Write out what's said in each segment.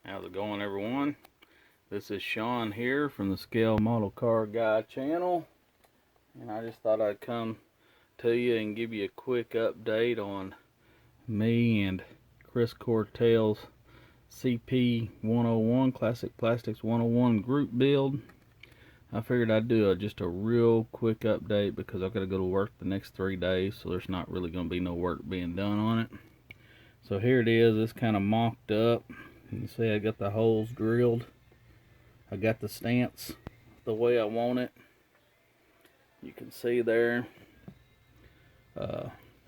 How's it going, everyone? This is Sean here from the Scale Model Car Guy channel, and I just thought I'd come to you and give you a quick update on me and Chris Cortell's CP 101 Classic Plastics 101 group build. I figured I'd do just a real quick update because I've got to go to work the next 3 days, so there's not really going to be no work being done on it. So here it is. It's kind of mocked up. You can see I got the holes drilled. I got the stance the way I want it. You can see there,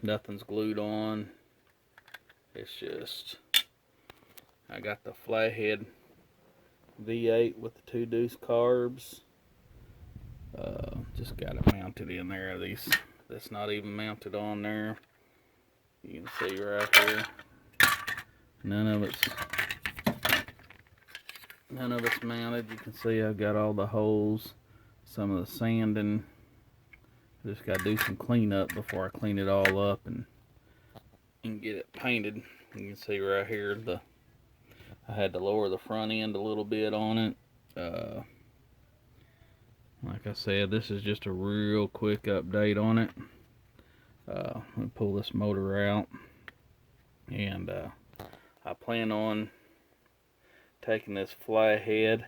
nothing's glued on. It's just, I got the flathead V8 with the 2 deuce carbs. Just got it mounted in there. That's not even mounted on there. You can see right here, none of it's mounted. You can see I've got all the holes, some of the sanding. Just got to do some cleanup before I clean it all up and get it painted. You can see right here, I had to lower the front end a little bit on it. Like I said, this is just a real quick update on it. Let me pull this motor out, and I plan on taking this flathead,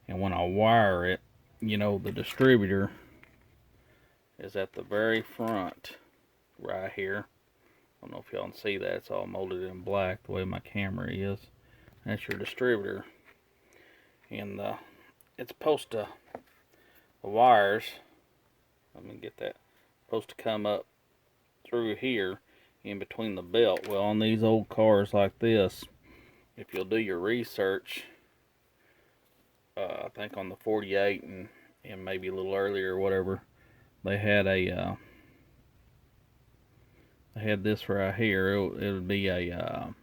and when I wire it, you know, the distributor is at the very front right here. I don't know if y'all can see that. It's all molded in black the way my camera is. That's your distributor, and it's supposed to, the wires, let me get that, supposed to come up through here in between the belt. Well, on these old cars like this, if you'll do your research, I think on the 48 and maybe a little earlier or whatever, they had this right here. It would be a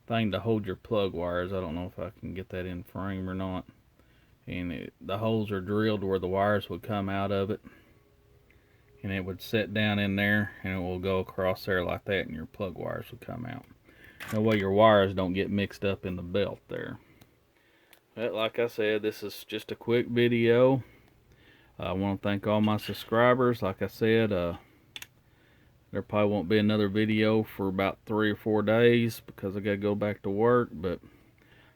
thing to hold your plug wires. I don't know if I can get that in frame or not. And the holes are drilled where the wires would come out of it, and it would set down in there, and it will go across there like that, and your plug wires would come out. That way your wires don't get mixed up in the belt there. But like I said, this is just a quick video. I want to thank all my subscribers. Like I said, there probably won't be another video for about 3 or 4 days because I got to go back to work, but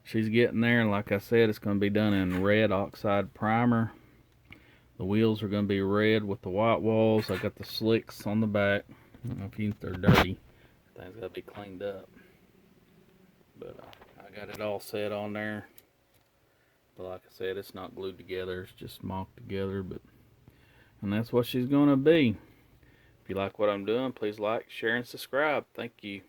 she's getting there, and like I said, it's going to be done in red oxide primer. The wheels are going to be red with the white walls. I got the slicks on the back. I don't know if they're dirty. Things got to be cleaned up. But I got it all set on there. But like I said, it's not glued together. It's just mocked together. And that's what she's going to be. If you like what I'm doing, please like, share, and subscribe. Thank you.